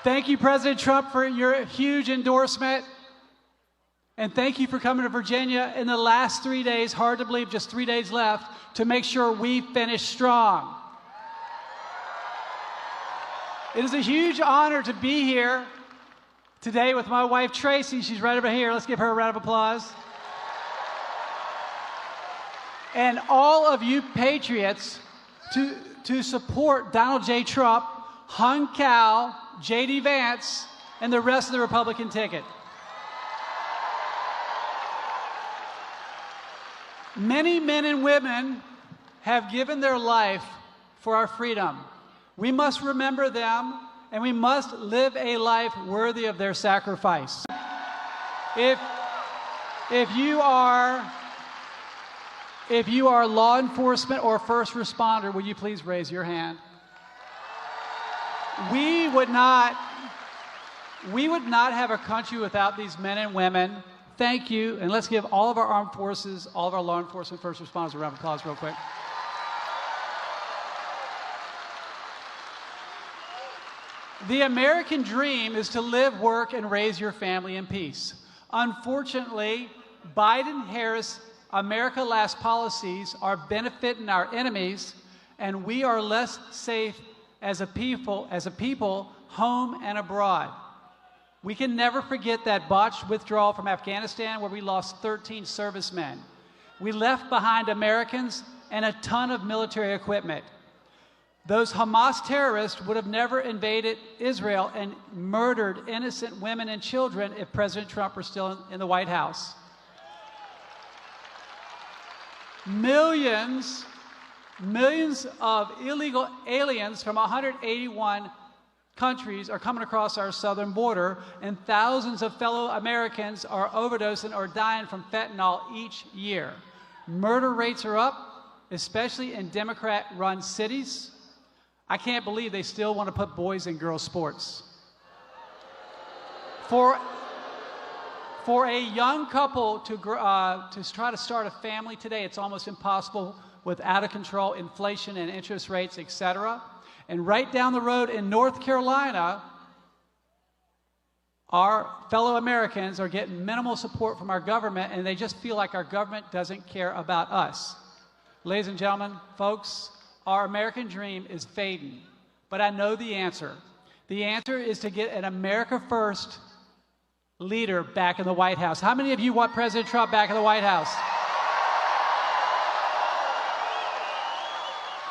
Thank you, President Trump, for your huge endorsement. And thank you for coming to Virginia in the last 3 days, hard to believe, just 3 days left, to make sure we finish strong. It is a huge honor to be here today with my wife, Tracy. She's right over here. Let's give her a round of applause. And all of you patriots to support Donald J. Trump, Hung Cao, J.D. Vance, and the rest of the Republican ticket. Many men and women have given their life for our freedom. We must remember them, and we must live a life worthy of their sacrifice. If you are law enforcement or first responder, would you please raise your hand? We would not have a country without these men and women. Thank you, and let's give all of our armed forces, all of our law enforcement first responders a round of applause real quick. The American dream is to live, work, and raise your family in peace. Unfortunately, Biden-Harris America Last policies are benefiting our enemies, and we are less safe as a people, home and abroad. We can never forget that botched withdrawal from Afghanistan where we lost 13 servicemen. We left behind Americans and a ton of military equipment. Those Hamas terrorists would have never invaded Israel and murdered innocent women and children if President Trump were still in the White House. Millions of illegal aliens from 181 countries are coming across our southern border, and thousands of fellow Americans are overdosing or dying from fentanyl each year. Murder rates are up, especially in Democrat-run cities. I can't believe they still want to put boys in girls' sports. For a young couple to try to start a family today, it's almost impossible with out-of-control inflation and interest rates, etc. And right down the road in North Carolina, our fellow Americans are getting minimal support from our government, and they just feel like our government doesn't care about us. Ladies and gentlemen, folks, our American dream is fading, but I know the answer. The answer is to get an America First leader back in the White House. How many of you want President Trump back in the White House?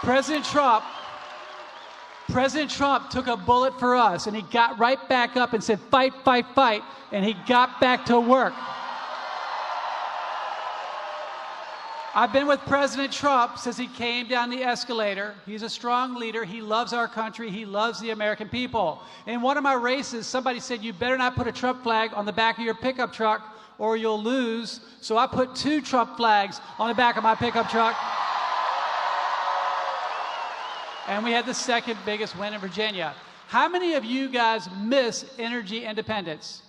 President Trump took a bullet for us, and he got right back up and said, fight, fight, fight, and he got back to work. I've been with President Trump since he came down the escalator. He's a strong leader. He loves our country. He loves the American people. In one of my races, somebody said, you better not put a Trump flag on the back of your pickup truck or you'll lose. So I put 2 Trump flags on the back of my pickup truck. And we had the second biggest win in Virginia. How many of you guys miss energy independence?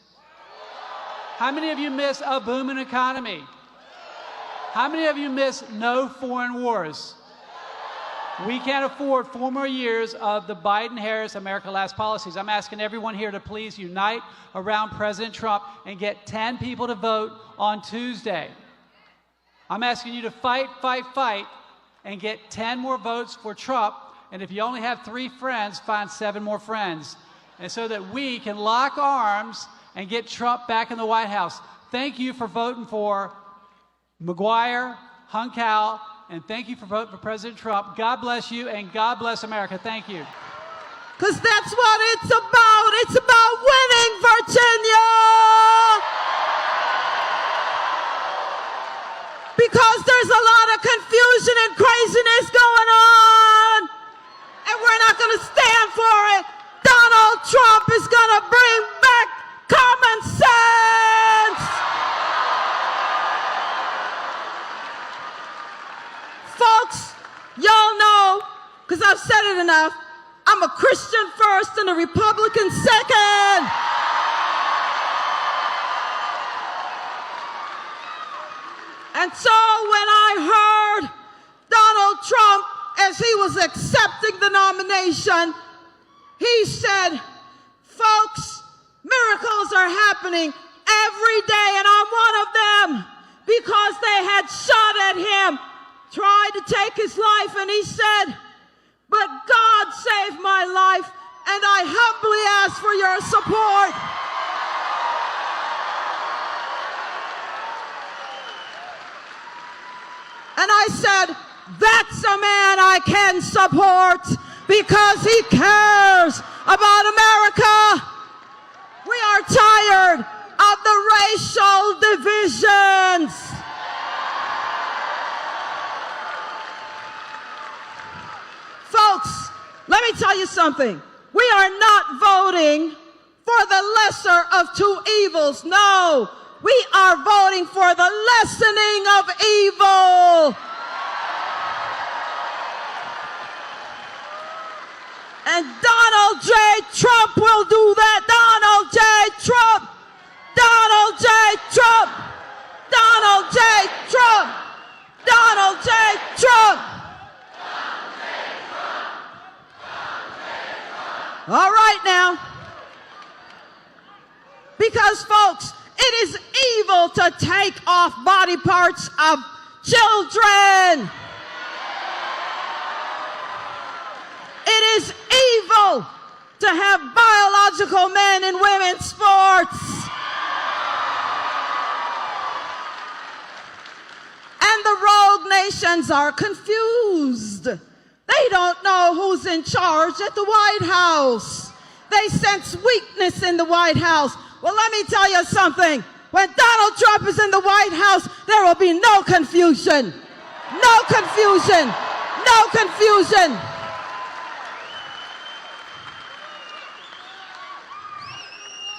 How many of you miss a booming economy? How many of you miss no foreign wars? We can't afford 4 more years of the Biden-Harris America Last policies. I'm asking everyone here to please unite around President Trump and get 10 people to vote on Tuesday. I'm asking you to fight, fight, fight, and get 10 more votes for Trump. And if you only have 3 friends, find 7 more friends. And so that we can lock arms and get Trump back in the White House. Thank you for voting for McGuire, Hung Cao, and thank you for voting for President Trump. God bless you, and God bless America. Thank you. Because that's what it's about. It's about winning Virginia. Because there's a lot of confusion and craziness going on, and we're not going to stand for it. Donald Trump is going to bring back common sense. Folks, y'all know, because I've said it enough, I'm a Christian first and a Republican second. And so when I heard Donald Trump, as he was accepting the nomination, he said, Folks, miracles are happening every day, and I'm one of them, because they had shot at him, tried to take his life, and he said, "But God saved my life, and I humbly ask for your support." And I said, that's a man I can support, because he cares about America. We are tired of the racial divisions. Folks, let me tell you something. We are not voting for the lesser of two evils. No, we are voting for the lessening of evil. And Donald J. Trump will do that. Donald J. Trump. Donald J. Trump. Donald J. Trump. Donald J. Trump. All right now. Because, folks, it is evil to take off body parts of children. It is evil to have biological men in women's sports. And the rogue nations are confused. They don't know who's in charge at the White House. They sense weakness in the White House. Well, let me tell you something. When Donald Trump is in the White House, there will be no confusion. No confusion. No confusion.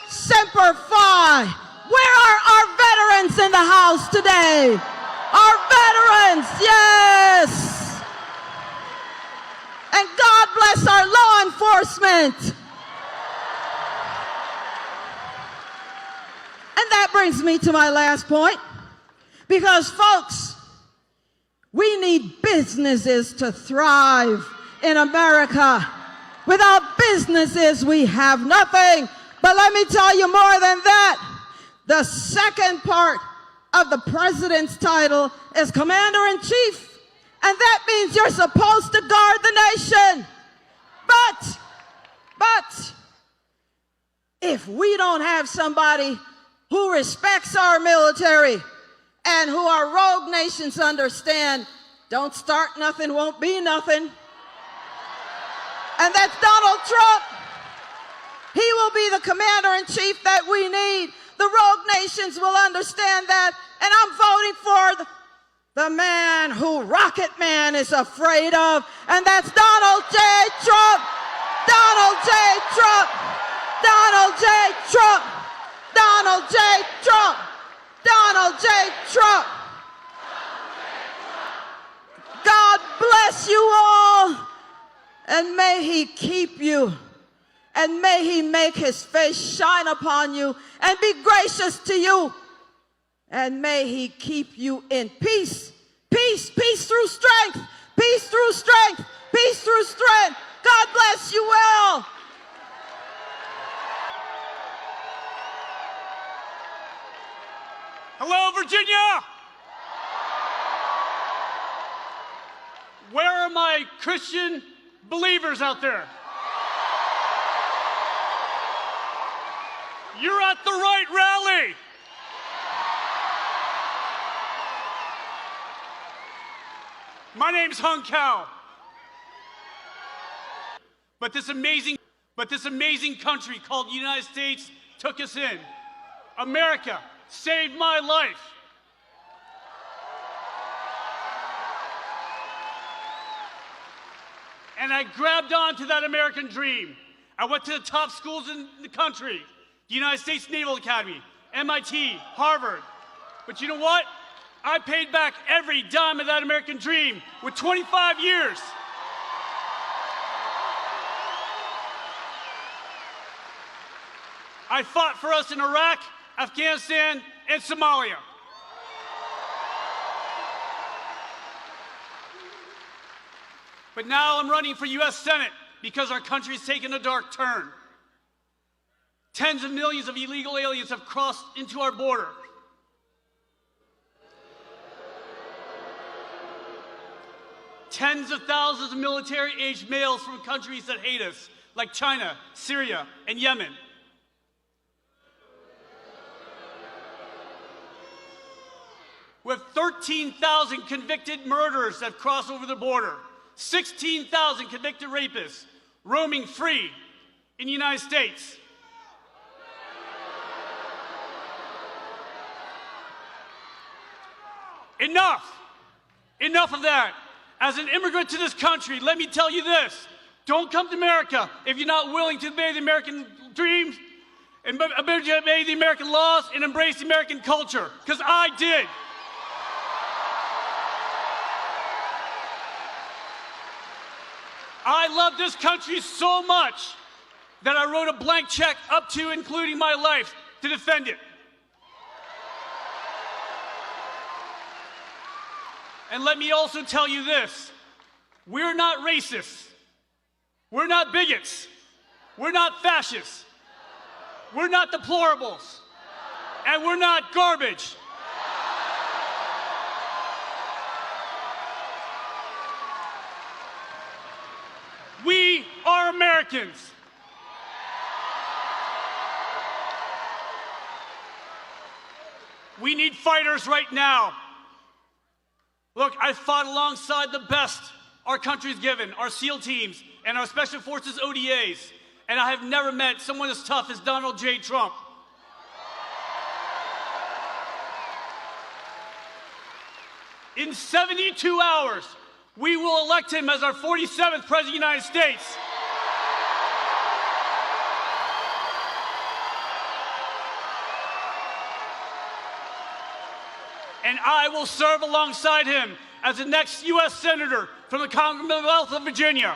Semper Fi. Where are our veterans in the house today? Our veterans, yes. And God bless our law enforcement. And that brings me to my last point. Because, folks, we need businesses to thrive in America. Without businesses, we have nothing. But let me tell you more than that. The second part of the president's title is Commander-in-Chief. And that means you're supposed to guard the nation. But, if we don't have somebody who respects our military and who our rogue nations understand, don't start nothing, won't be nothing. And that's Donald Trump. He will be the commander-in-chief that we need. The rogue nations will understand that. And I'm voting for the man who Rocket Man is afraid of. And that's Donald J. Trump. Donald J. Trump. Donald J. Trump. Donald J. Trump. Donald J. Trump. God bless you all. And may he keep you. And may he make his face shine upon you and be gracious to you. And may he keep you in peace. Peace, peace through strength. Peace through strength. Peace through strength. God bless you all. Hello, Virginia. Where are my Christian believers out there? You're at the right rally. My name's Hung Kao. But this amazing country called the United States took us in. America saved my life. And I grabbed onto that American dream. I went to the top schools in the country. The United States Naval Academy, MIT, Harvard. But you know what? I paid back every dime of that American dream with 25 years. I fought for us in Iraq, Afghanistan, and Somalia. But now I'm running for U.S. Senate because our country's taken a dark turn. Tens of millions of illegal aliens have crossed into our border. Tens of thousands of military-aged males from countries that hate us, like China, Syria, and Yemen. We have 13,000 convicted murderers that have crossed over the border, 16,000 convicted rapists roaming free in the United States. Enough! Enough of that. As an immigrant to this country, let me tell you this. Don't come to America if you're not willing to obey the American dreams, and obey the American laws, and embrace the American culture, because I did. I love this country so much that I wrote a blank check up to including my life to defend it. And let me also tell you this. We're not racists. We're not bigots. We're not fascists. We're not deplorables. And we're not garbage. We are Americans. We need fighters right now. Look, I fought alongside the best our country's given, our SEAL teams and our Special Forces ODAs, and I have never met someone as tough as Donald J. Trump. In 72 hours, we will elect him as our 47th President of the United States. And I will serve alongside him as the next U.S. Senator from the Commonwealth of Virginia.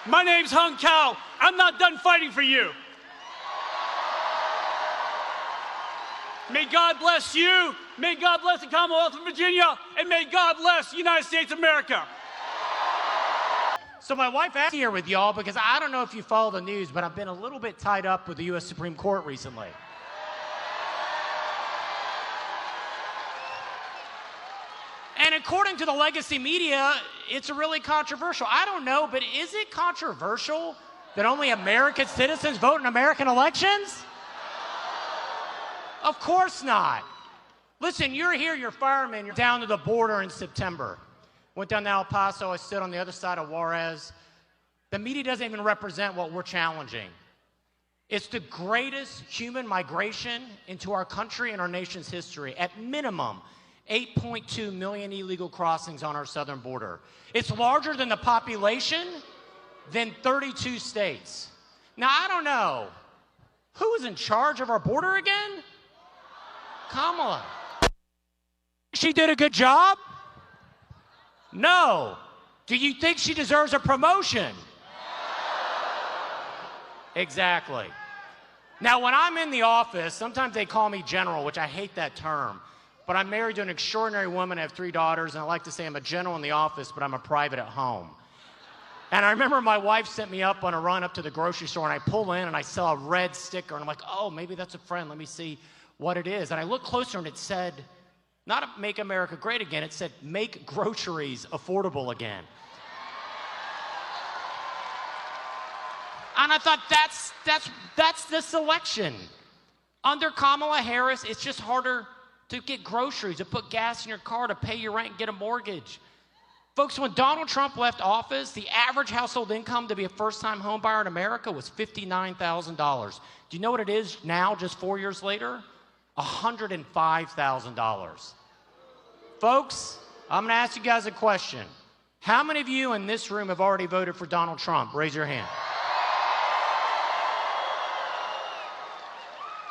My name's Hung Cao. I'm not done fighting for you. May God bless you, may God bless the Commonwealth of Virginia, and may God bless the United States of America. So my wife asked me here with y'all because I don't know if you follow the news, but I've been a little bit tied up with the U.S. Supreme Court recently. And according to the legacy media, it's really controversial. I don't know, but is it controversial that only American citizens vote in American elections? Of course not. Listen, you're here, you're firemen, you're down to the border in September. Went down to El Paso, I stood on the other side of Juarez. The media doesn't even represent what we're challenging. It's the greatest human migration into our country and our nation's history. At minimum, 8.2 million illegal crossings on our southern border. It's larger than the population than 32 states. Now, I don't know. Who is in charge of our border again? Kamala. She did a good job? No. Do you think she deserves a promotion? Exactly. Now, when I'm in the office, sometimes they call me general, which I hate that term. But I'm married to an extraordinary woman. I have 3 daughters, and I like to say I'm a general in the office, but I'm a private at home. And I remember my wife sent me up on a run up to the grocery store, and I pull in, and I saw a red sticker, and I'm like, oh, maybe that's a friend. Let me see what it is. And I looked closer, and it said, not Make America Great Again, it said, Make Groceries Affordable Again. And I thought, that's the selection. Under Kamala Harris, it's just harder to get groceries, to put gas in your car, to pay your rent, and get a mortgage. Folks, when Donald Trump left office, the average household income to be a first-time home buyer in America was $59,000. Do you know what it is now, just 4 years later? $105,000. Folks, I'm going to ask you guys a question. How many of you in this room have already voted for Donald Trump? Raise your hand.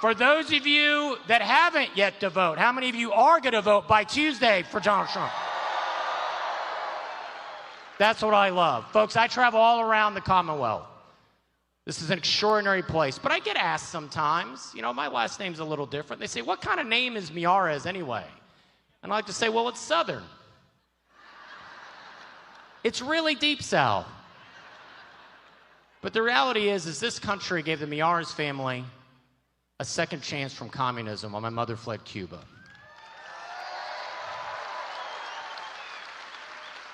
For those of you that haven't yet to vote, how many of you are going to vote by Tuesday for Donald Trump? That's what I love. Folks, I travel all around the Commonwealth. This is an extraordinary place. But I get asked sometimes, you know, my last name's a little different. They say, what kind of name is Miares anyway? And I like to say, well, it's Southern. It's really deep South. But the reality is this country gave the Miyares family a second chance from communism when my mother fled Cuba.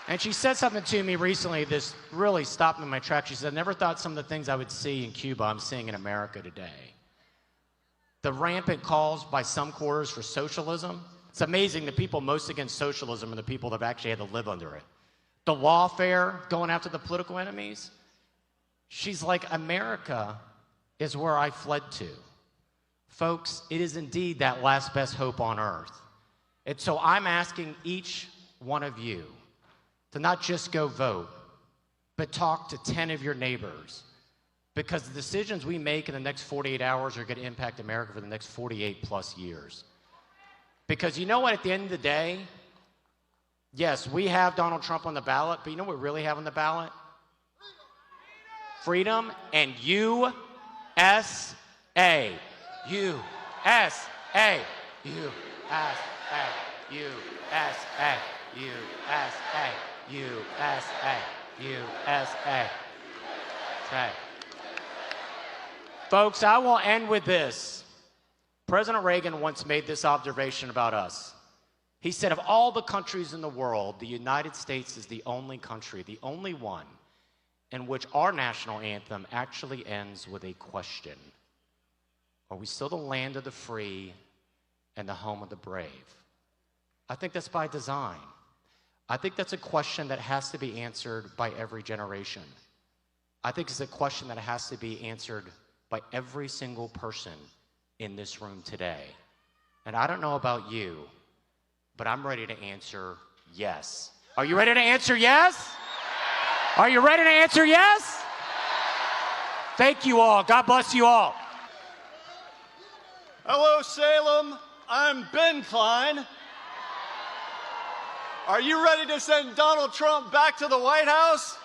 And she said something to me recently, this really stopped me in my tracks. She said, I never thought some of the things I would see in Cuba I'm seeing in America today. The rampant calls by some quarters for socialism. It's amazing the people most against socialism are the people that have actually had to live under it. The lawfare, going after the political enemies. She's like, America is where I fled to. Folks, it is indeed that last best hope on earth. And so I'm asking each one of you to not just go vote, but talk to 10 of your neighbors. Because the decisions we make in the next 48 hours are going to impact America for the next 48 plus years. Because you know what, at the end of the day, yes, we have Donald Trump on the ballot, but you know what we really have on the ballot? Freedom and USA. USA. USA. USA. USA. USA. USA. Okay. Folks, I will end with this. President Reagan once made this observation about us. He said, of all the countries in the world, the United States is the only country, the only one, in which our national anthem actually ends with a question. Are we still the land of the free and the home of the brave? I think that's by design. I think that's a question that has to be answered by every generation. I think it's a question that has to be answered by every single person in this room today. And I don't know about you, but I'm ready to answer yes. Are you ready to answer yes? Are you ready to answer yes? Thank you all. God bless you all. Hello, Salem. I'm Ben Klein. Are you ready to send Donald Trump back to the White House?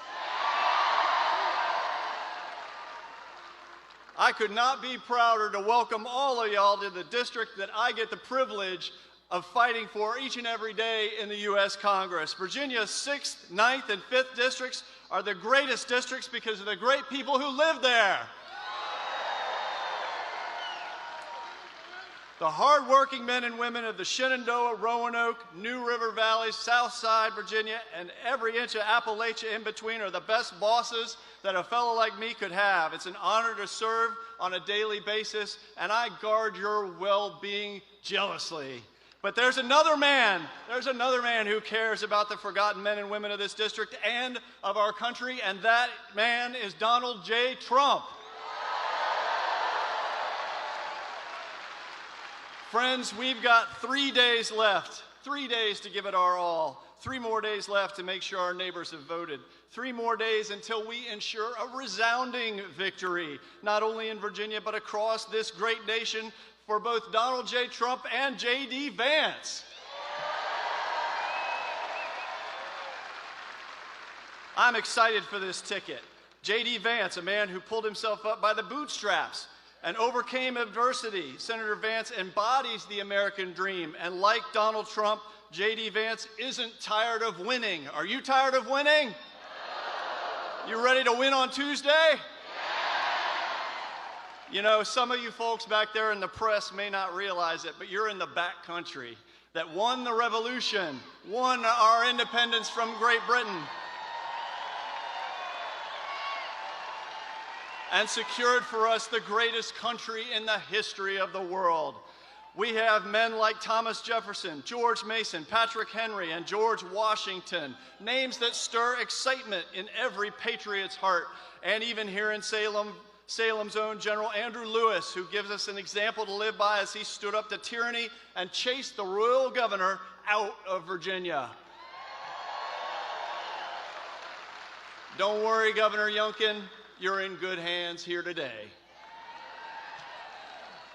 I could not be prouder to welcome all of y'all to the district that I get the privilege of fighting for each and every day in the U.S. Congress. Virginia's 6th, 9th, and 5th districts are the greatest districts because of the great people who live there. The hardworking men and women of the Shenandoah, Roanoke, New River Valley, Southside Virginia, and every inch of Appalachia in between are the best bosses that a fellow like me could have. It's an honor to serve on a daily basis, and I guard your well-being jealously. But there's another man who cares about the forgotten men and women of this district and of our country, and that man is Donald J. Trump. Friends, we've got 3 days left, 3 days to give it our all, 3 more days left to make sure our neighbors have voted, 3 more days until we ensure a resounding victory, not only in Virginia, but across this great nation for both Donald J. Trump and J.D. Vance. I'm excited for this ticket. J.D. Vance, a man who pulled himself up by the bootstraps and overcame adversity. Senator Vance embodies the American dream, and like Donald Trump, J.D. Vance isn't tired of winning. Are you tired of winning? You ready to win on Tuesday? You know, some of you folks back there in the press may not realize it, but you're in the back country that won the revolution, won our independence from Great Britain, and secured for us the greatest country in the history of the world. We have men like Thomas Jefferson, George Mason, Patrick Henry, and George Washington, names that stir excitement in every patriot's heart. And even here in Salem's own General Andrew Lewis, who gives us an example to live by as he stood up to tyranny and chased the royal governor out of Virginia. Don't worry, Governor Youngkin. You're in good hands here today.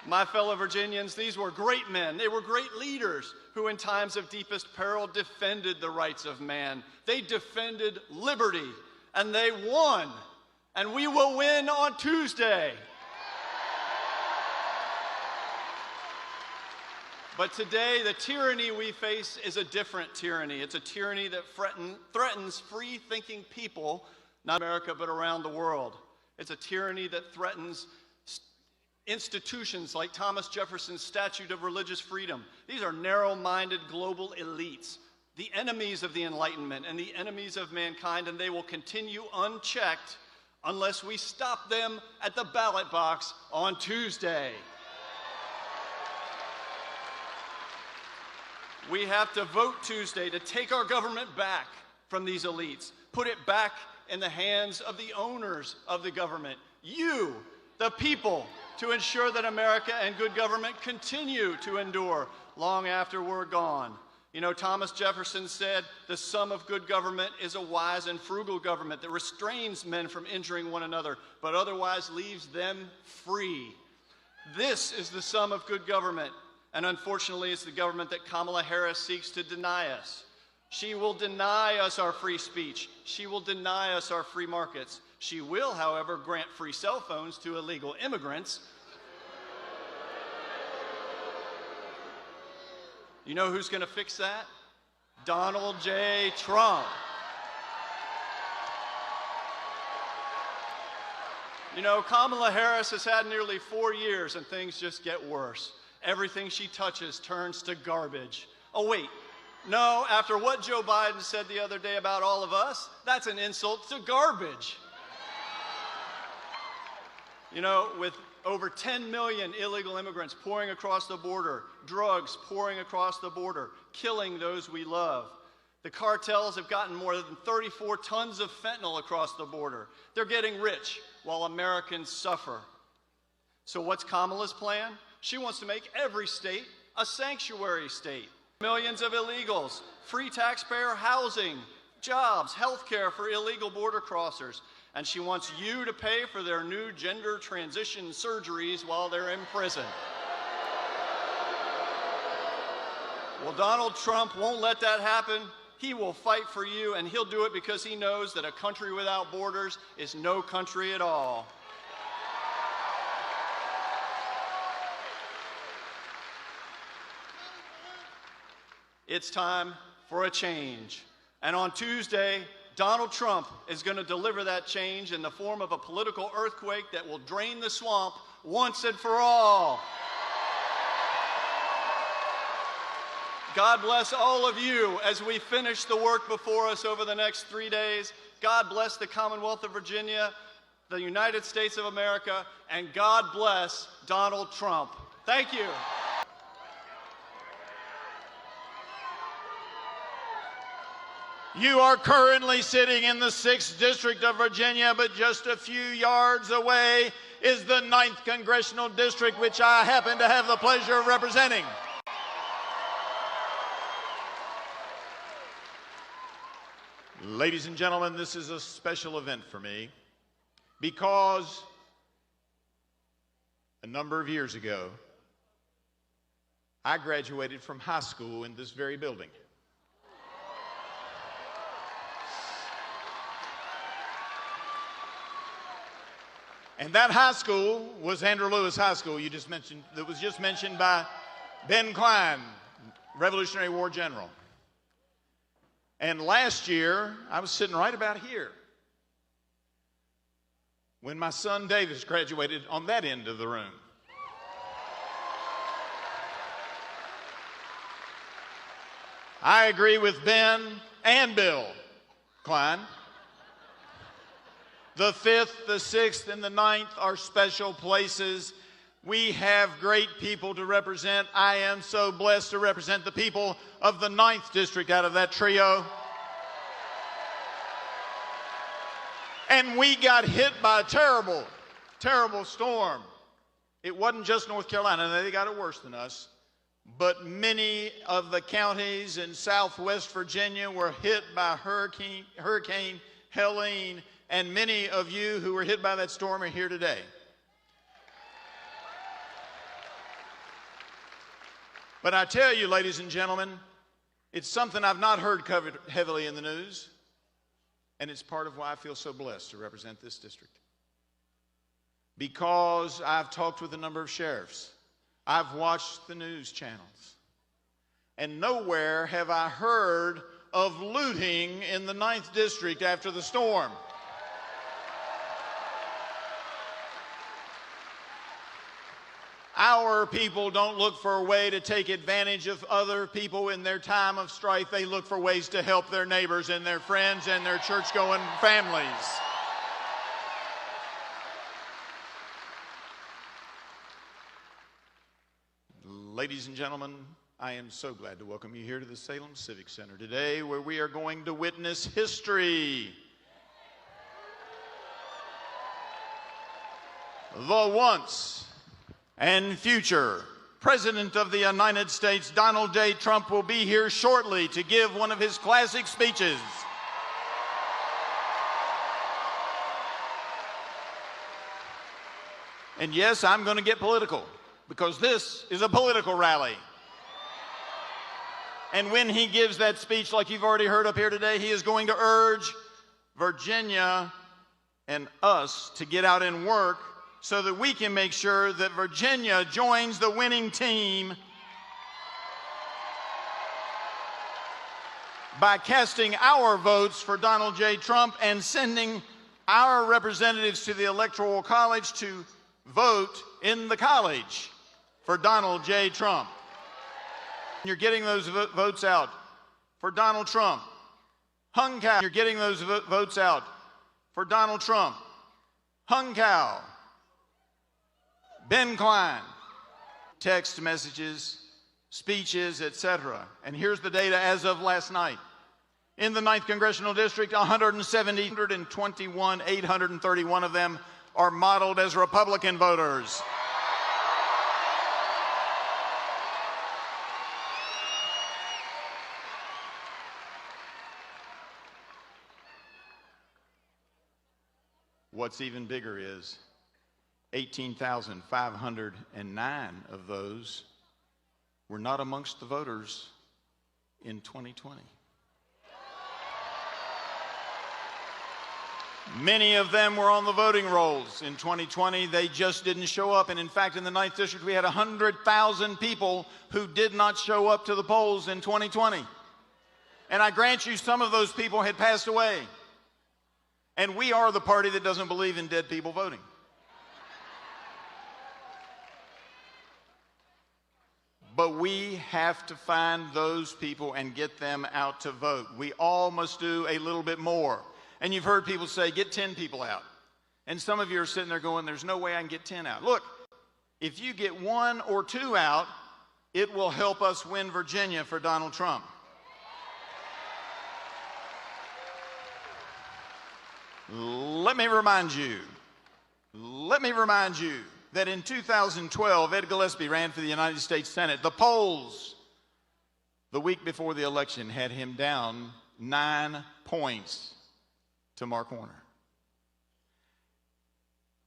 My fellow Virginians, these were great men. They were great leaders who in times of deepest peril defended the rights of man. They defended liberty, and they won. And we will win on Tuesday. But today, the tyranny we face is a different tyranny. It's a tyranny that threatens free-thinking people, not America, but around the world. It's a tyranny that threatens institutions like Thomas Jefferson's Statute of Religious Freedom. These are narrow-minded global elites, the enemies of the Enlightenment and the enemies of mankind, and they will continue unchecked unless we stop them at the ballot box on Tuesday. We have to vote Tuesday to take our government back from these elites, put it back in the hands of the owners of the government, you, the people, to ensure that America and good government continue to endure long after we're gone. You know, Thomas Jefferson said, the sum of good government is a wise and frugal government that restrains men from injuring one another, but otherwise leaves them free. This is the sum of good government, and unfortunately it's the government that Kamala Harris seeks to deny us. She will deny us our free speech. She will deny us our free markets. She will, however, grant free cell phones to illegal immigrants. You know who's going to fix that? Donald J. Trump. You know, Kamala Harris has had nearly 4 years and things just get worse. Everything she touches turns to garbage. Oh, wait. No, after what Joe Biden said the other day about all of us, that's an insult to garbage. You know, with over 10 million illegal immigrants pouring across the border, drugs pouring across the border, killing those we love. The cartels have gotten more than 34 tons of fentanyl across the border. They're getting rich while Americans suffer. So what's Kamala's plan? She wants to make every state a sanctuary state. Millions of illegals, free taxpayer housing, jobs, health care for illegal border crossers. And she wants you to pay for their new gender transition surgeries while they're in prison. Well, Donald Trump won't let that happen. He will fight for you, and he'll do it because he knows that a country without borders is no country at all. It's time for a change. And on Tuesday, Donald Trump is going to deliver that change in the form of a political earthquake that will drain the swamp once and for all. God bless all of you as we finish the work before us over the next 3 days. God bless the Commonwealth of Virginia, the United States of America, and God bless Donald Trump. Thank you. You are currently sitting in the 6th District of Virginia, but just a few yards away is the 9th Congressional District, which I happen to have the pleasure of representing. Ladies and gentlemen, this is a special event for me because a number of years ago, I graduated from high school in this very building. And that high school was Andrew Lewis High School, that was just mentioned by Ben Klein, Revolutionary War general. And last year, I was sitting right about here when my son Davis graduated on that end of the room. I agree with Ben and Bill Klein. The 5th, the 6th, and the 9th are special places. We have great people to represent. I am so blessed to represent the people of the 9th District out of that trio. And we got hit by a terrible, terrible storm. It wasn't just North Carolina. They got it worse than us. But many of the counties in Southwest Virginia were hit by Hurricane Helene, and many of you who were hit by that storm are here today. But I tell you, ladies and gentlemen, it's something I've not heard covered heavily in the news, and it's part of why I feel so blessed to represent this district. Because I've talked with a number of sheriffs, I've watched the news channels, and nowhere have I heard of looting in the 9th District after the storm. Our people don't look for a way to take advantage of other people in their time of strife. They look for ways to help their neighbors and their friends and their church-going families. Ladies and gentlemen, I am so glad to welcome you here to the Salem Civic Center today, where we are going to witness history. The once and future President of the United States, Donald J. Trump, will be here shortly to give one of his classic speeches. And yes, I'm going to get political, because this is a political rally. And when he gives that speech, like you've already heard up here today, he is going to urge Virginia and us to get out and work so that we can make sure that Virginia joins the winning team by casting our votes for Donald J. Trump and sending our representatives to the Electoral College to vote in the college for Donald J. Trump. You're getting those votes out for Donald Trump. Hung cow. You're getting those votes out for Donald Trump. Hung cow. Ben Klein. Text messages, speeches, etc. And here's the data as of last night. In the 9th Congressional District, 121, 831 of them are modeled as Republican voters. What's even bigger is 18,509 of those were not amongst the voters in 2020. Many of them were on the voting rolls in 2020. They just didn't show up. And in fact, in the 9th District, we had 100,000 people who did not show up to the polls in 2020. And I grant you, some of those people had passed away. And we are the party that doesn't believe in dead people voting. But we have to find those people and get them out to vote. We all must do a little bit more. And you've heard people say, get 10 people out. And some of you are sitting there going, there's no way I can get 10 out. Look, if you get 1 or 2 out, it will help us win Virginia for Donald Trump. Let me remind you that in 2012, Ed Gillespie ran for the United States Senate. The polls the week before the election had him down 9 points to Mark Warner.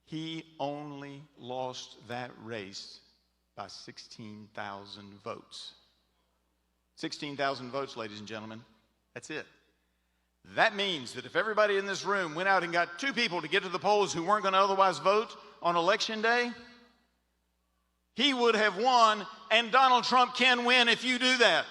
He only lost that race by 16,000 votes. 16,000 votes, ladies and gentlemen. That's it. That means that if everybody in this room went out and got 2 people to get to the polls who weren't going to otherwise vote on Election Day, he would have won, and Donald Trump can win if you do that.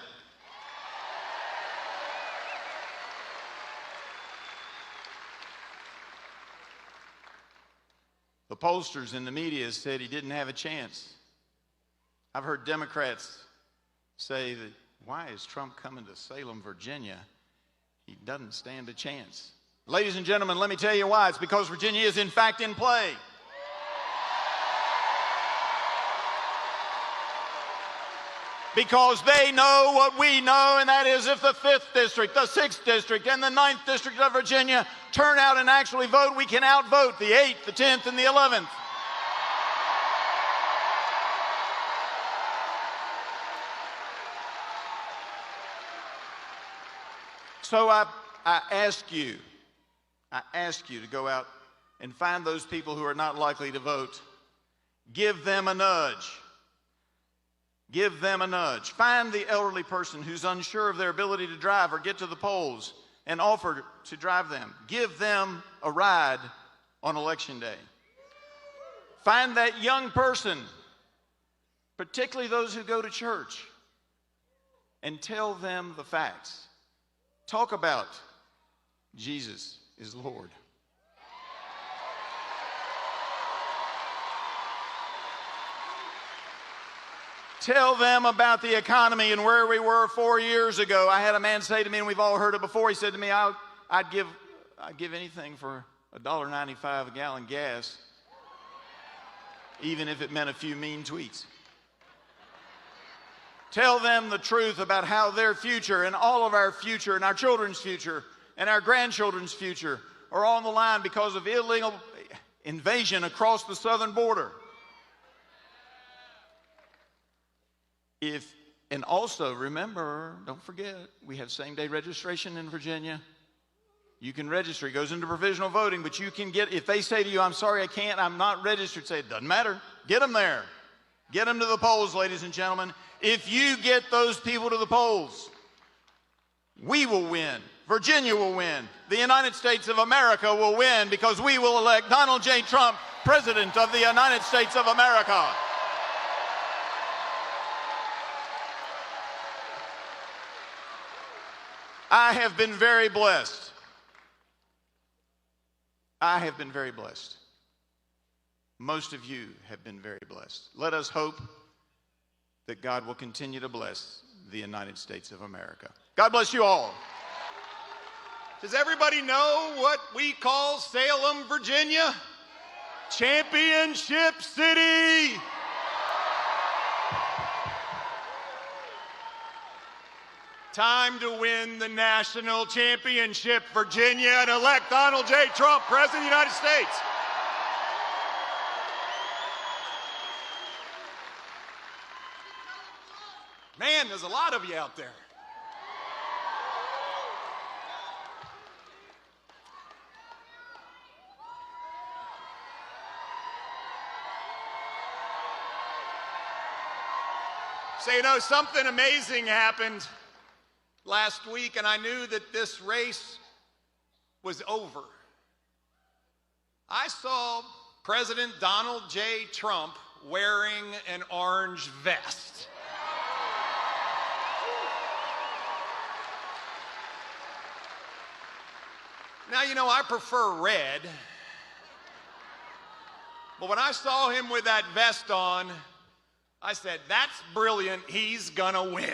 The pollsters in the media said he didn't have a chance. I've heard Democrats say that, why is Trump coming to Salem, Virginia? He doesn't stand a chance. Ladies and gentlemen, let me tell you why. It's because Virginia is in fact in play. Because they know what we know, and that is if the 5th District, the 6th District, and the 9th District of Virginia turn out and actually vote, we can outvote the 8th, the 10th, and the 11th. So I ask you to go out and find those people who are not likely to vote. Give them a nudge. Give them a nudge. Find the elderly person who's unsure of their ability to drive or get to the polls and offer to drive them. Give them a ride on Election Day. Find that young person, particularly those who go to church, and tell them the facts. Talk about Jesus is Lord. Tell them about the economy and where we were 4 years ago. I had a man say to me, and we've all heard it before, he said to me, I'd give anything for $1.95 a gallon gas, even if it meant a few mean tweets. Tell them the truth about how their future and all of our future and our children's future and our grandchildren's future are on the line because of illegal invasion across the southern border. And also remember, don't forget, we have same-day registration in Virginia. You can register. It goes into provisional voting, but you can get, if they say to you, I'm sorry, I can't, I'm not registered, say, it doesn't matter. Get them there. Get them to the polls, ladies and gentlemen. If you get those people to the polls, we will win. Virginia will win. The United States of America will win because we will elect Donald J. Trump, President of the United States of America. I have been very blessed. I have been very blessed. Most of you have been very blessed. Let us hope that God will continue to bless the United States of America. God bless you all. Does everybody know what we call Salem, Virginia? Championship City! Time to win the national championship, Virginia, and elect Donald J. Trump, President of the United States. Man, there's a lot of you out there. So, you know, something amazing happened last week, and I knew that this race was over. I saw President Donald J. Trump wearing an orange vest. Now, you know, I prefer red, but when I saw him with that vest on, I said, that's brilliant, he's gonna win.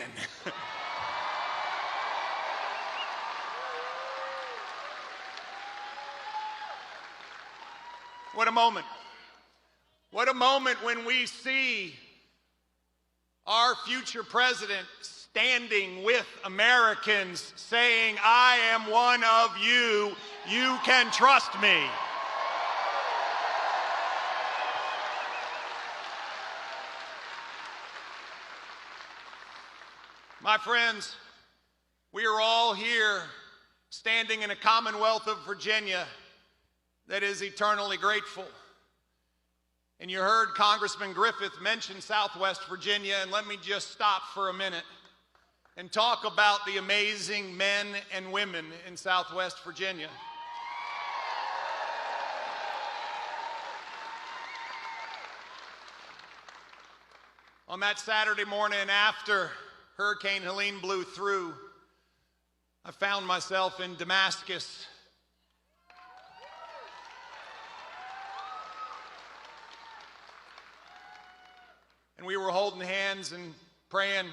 What a moment. What a moment when we see our future president standing with Americans saying, I am one of you, you can trust me. My friends, we are all here standing in a Commonwealth of Virginia that is eternally grateful. And you heard Congressman Griffith mention Southwest Virginia, and let me just stop for a minute and talk about the amazing men and women in Southwest Virginia. On that Saturday morning after Hurricane Helene blew through, I found myself in Damascus. And we were holding hands and praying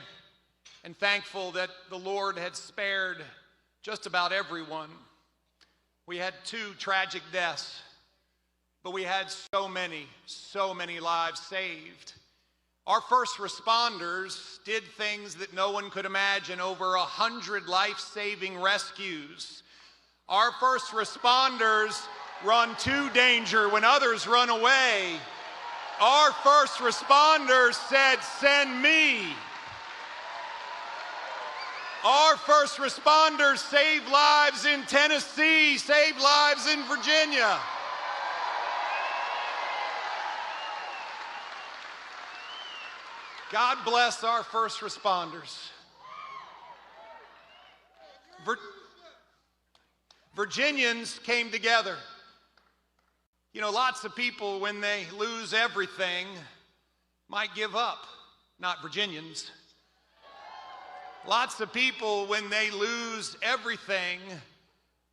and thankful that the Lord had spared just about everyone. We had 2 tragic deaths, but we had so many lives saved. Our first responders did things that no one could imagine, over 100 life-saving rescues. Our first responders run to danger when others run away. Our first responders said, send me. Our first responders saved lives in Tennessee, saved lives in Virginia. God bless our first responders. Virginians came together. You know, lots of people, when they lose everything, might give up. Not Virginians. Lots of people, when they lose everything,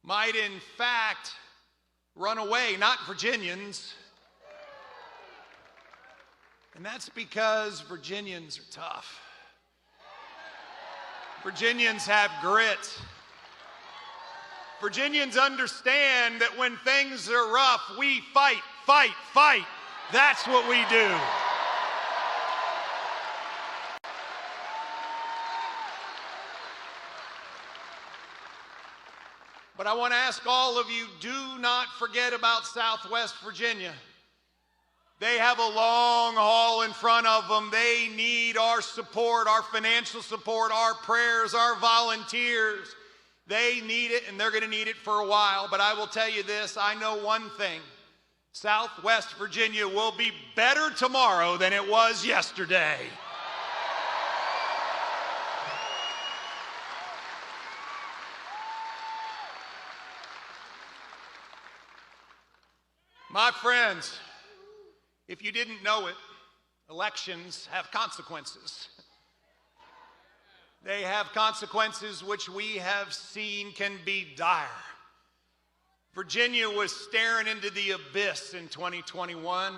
might in fact run away. Not Virginians. And that's because Virginians are tough. Virginians have grit. Virginians understand that when things are rough, we fight, fight, fight. That's what we do. But I want to ask all of you, do not forget about Southwest Virginia. They have a long haul in front of them. They need our support, our financial support, our prayers, our volunteers. They need it, and they're going to need it for a while. But I will tell you this, I know one thing. Southwest Virginia will be better tomorrow than it was yesterday. My friends, if you didn't know it, elections have consequences. They have consequences which we have seen can be dire. Virginia was staring into the abyss in 2021.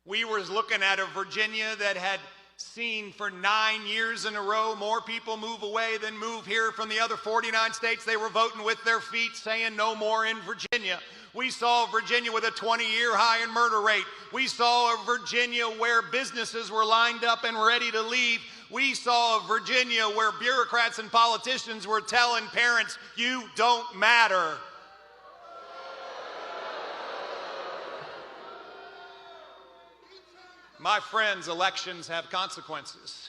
We were looking at a Virginia that had seen for 9 years in a row more people move away than move here from the other 49 states. They were voting with their feet, saying no more in Virginia. We saw Virginia with a 20-year high in murder rate. We saw a Virginia where businesses were lined up and ready to leave. We saw a Virginia where bureaucrats and politicians were telling parents, you don't matter. My friends, elections have consequences.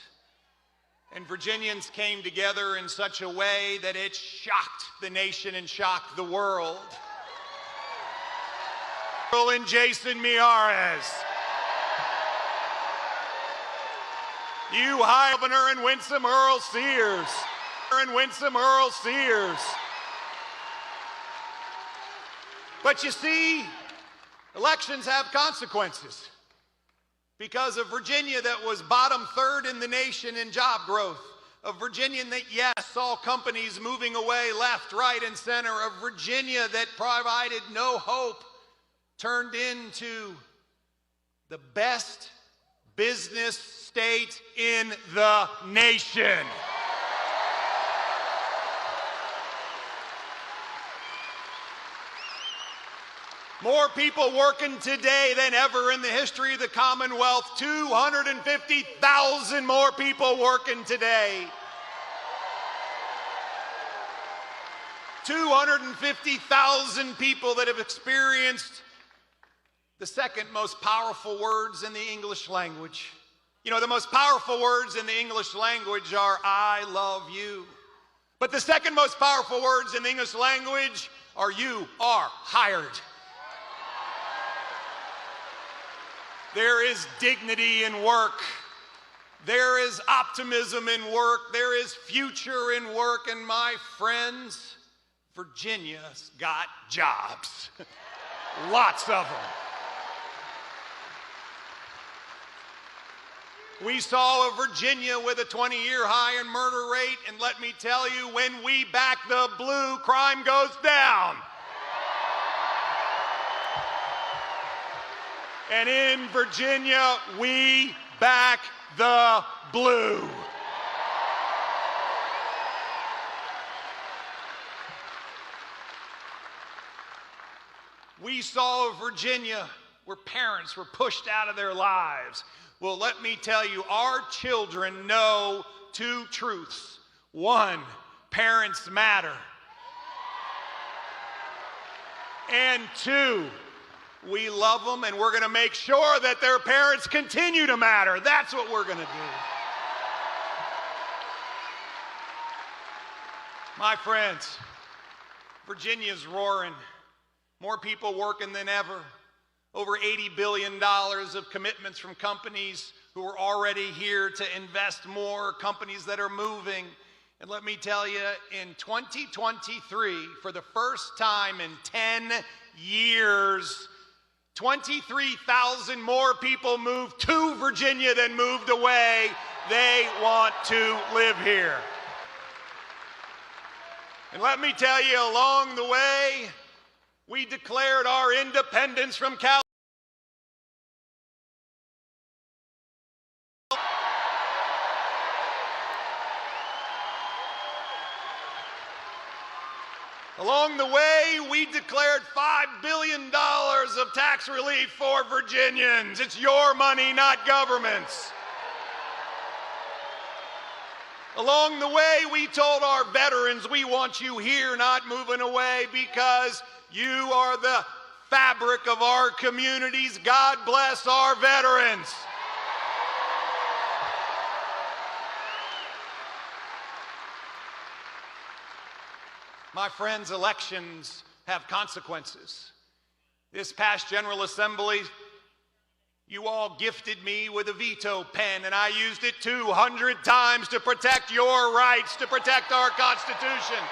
And Virginians came together in such a way that it shocked the nation and shocked the world. And Jason Miyares. You high governor and Winsome Earl Sears. And Winsome Earl Sears. But you see, elections have consequences. Because of Virginia that was bottom third in the nation in job growth. A Virginia that, yes, saw companies moving away left, right, and center. A Virginia that provided no hope turned into the best business state in the nation. More people working today than ever in the history of the Commonwealth. 250,000 more people working today. 250,000 people that have experienced the second most powerful words in the English language. You know, the most powerful words in the English language are, I love you. But the second most powerful words in the English language are, you are hired. There is dignity in work. There is optimism in work. There is future in work. And my friends, Virginia's got jobs. Lots of them. We saw a Virginia with a 20-year high in murder rate, and let me tell you, when we back the blue, crime goes down. And in Virginia, we back the blue. We saw a Virginia where parents were pushed out of their lives. Well, let me tell you, our children know two truths. One, parents matter. And two, we love them, and we're going to make sure that their parents continue to matter. That's what we're going to do. My friends, Virginia's roaring. More people working than ever. Over $80 billion of commitments from companies who are already here to invest more, companies that are moving. And let me tell you, in 2023, for the first time in 10 years, 23,000 more people moved to Virginia than moved away. They want to live here. And let me tell you, along the way, we declared our independence from California. Along the way, we declared $5 billion of tax relief for Virginians. It's your money, not government's. Along the way, we told our veterans, we want you here, not moving away, because you are the fabric of our communities. God bless our veterans. My friends, elections have consequences. This past General Assembly, you all gifted me with a veto pen, and I used it 200 times to protect your rights, to protect our Constitution.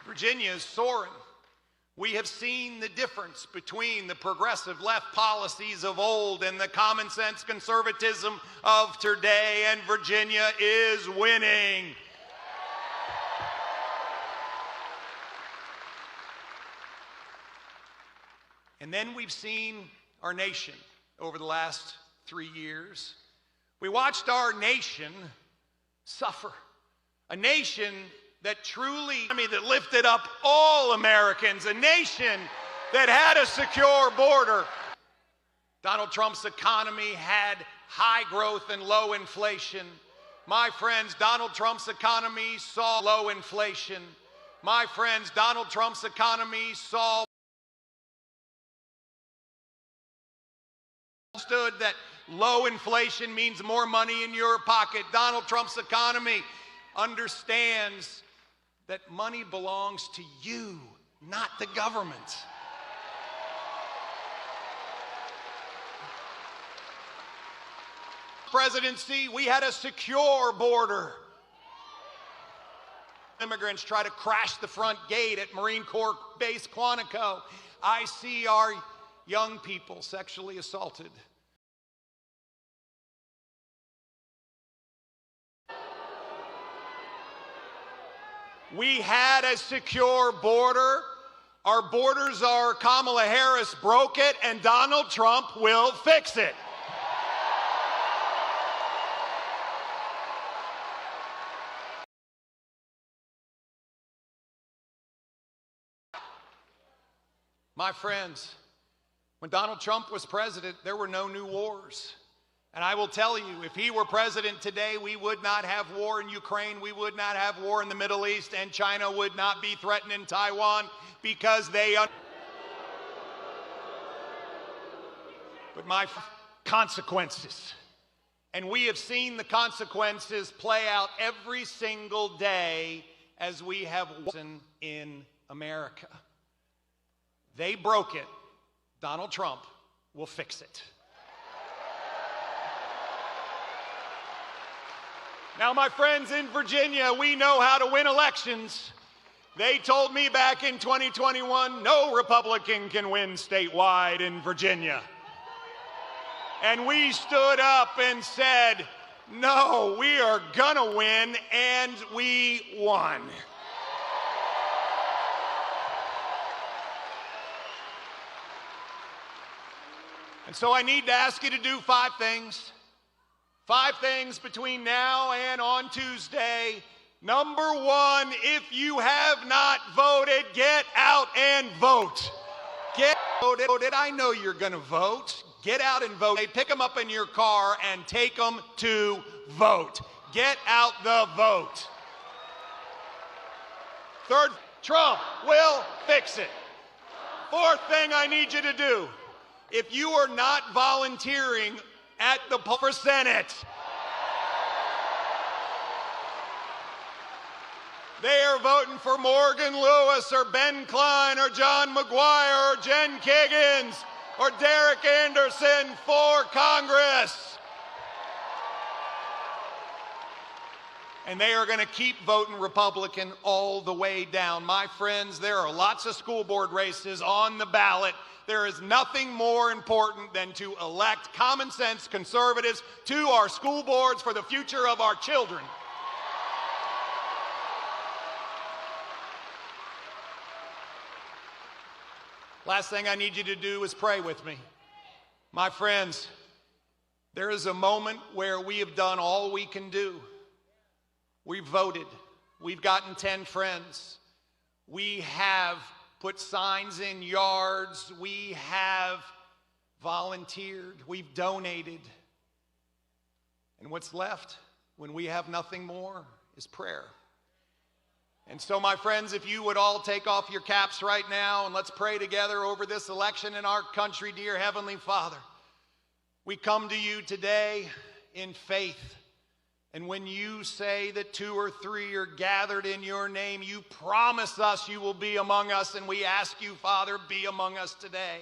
Virginia is soaring. We have seen the difference between the progressive left policies of old and the common sense conservatism of today, and Virginia is winning. And then we've seen our nation over the last 3 years. We watched our nation suffer. A nation that truly, that lifted up all Americans. A nation that had a secure border. Donald Trump's economy had high growth and low inflation. My friends, Donald Trump's economy saw low inflation. My friends, Donald Trump's economy saw understood that low inflation means more money in your pocket. Donald Trump's economy understands that money belongs to you, not the government. Presidency, we had a secure border. Immigrants try to crash the front gate at Marine Corps Base Quantico. I see our young people sexually assaulted. We had a secure border. Our borders are, Kamala Harris broke it, and Donald Trump will fix it. My friends, when Donald Trump was president, there were no new wars. And I will tell you, if he were president today, we would not have war in Ukraine, we would not have war in the Middle East, and China would not be threatening Taiwan because they... But my consequences. And we have seen the consequences play out every single day as we have won in America. They broke it. Donald Trump will fix it. Now, my friends in Virginia, we know how to win elections. They told me back in 2021, no Republican can win statewide in Virginia. And we stood up and said, no, we are gonna win, and we won. And so I need to ask you to do 5 things. 5 things between now and on Tuesday. Number 1, if you have not voted, get out and vote. Get voted. I know you're going to vote. Get out and vote. Pick them up in your car and take them to vote. Get out the vote. 3rd, Trump will fix it. 4th thing I need you to do, if you are not volunteering at the poll for Senate, they are voting for Morgan Lewis or Ben Klein or John McGuire or Jen Kiggins or Derek Anderson for Congress. And they are going to keep voting Republican all the way down. My friends, there are lots of school board races on the ballot. There is nothing more important than to elect common sense conservatives to our school boards for the future of our children. Last thing I need you to do is pray with me. My friends, There is a moment where we have done all we can do. We've voted. We've gotten 10 friends. We have put signs in yards. We have volunteered. We've donated. And what's left when we have nothing more is prayer. And so, my friends, if you would all take off your caps right now and let's pray together over this election in our country. Dear Heavenly Father, we come to you today in faith. And when you say that 2 or 3 are gathered in your name, you promise us you will be among us. And we ask you, Father, be among us today.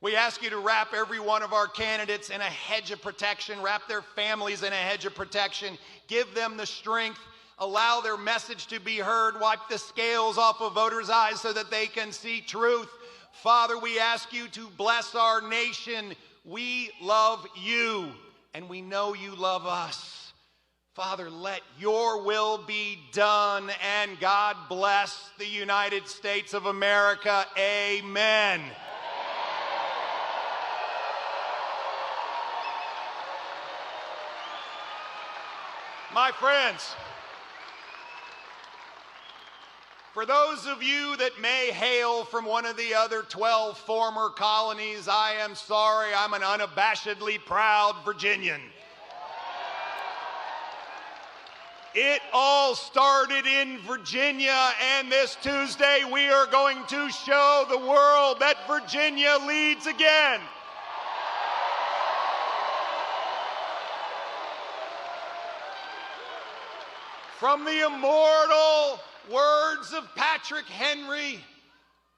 We ask you to wrap every one of our candidates in a hedge of protection, wrap their families in a hedge of protection, give them the strength, allow their message to be heard, wipe the scales off of voters' eyes so that they can see truth. Father, we ask you to bless our nation. We love you, and we know you love us. Father, let your will be done, and God bless the United States of America. Amen. My friends, for those of you that may hail from one of the other 12 former colonies, I am sorry, I'm an unabashedly proud Virginian. It all started in Virginia, and this Tuesday we are going to show the world that Virginia leads again. From the immortal words of Patrick Henry,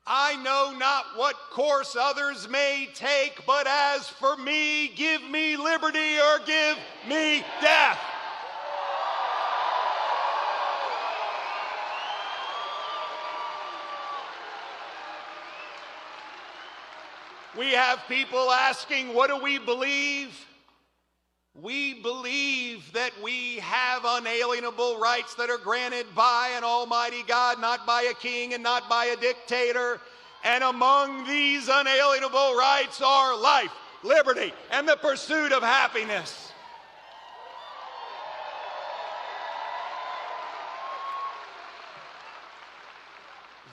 I know not what course others may take, but as for me, give me liberty or give me death. We have people asking, what do we believe? We believe that we have unalienable rights that are granted by an almighty God, not by a king and not by a dictator. And among these unalienable rights are life, liberty, and the pursuit of happiness.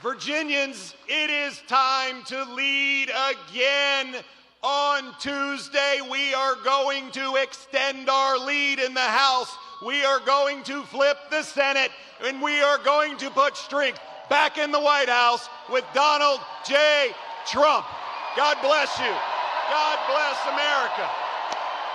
Virginians, it is time to lead again. On Tuesday, we are going to extend our lead in the House. We are going to flip the Senate, and we are going to put strength back in the White House with Donald J. Trump. God bless you. God bless America.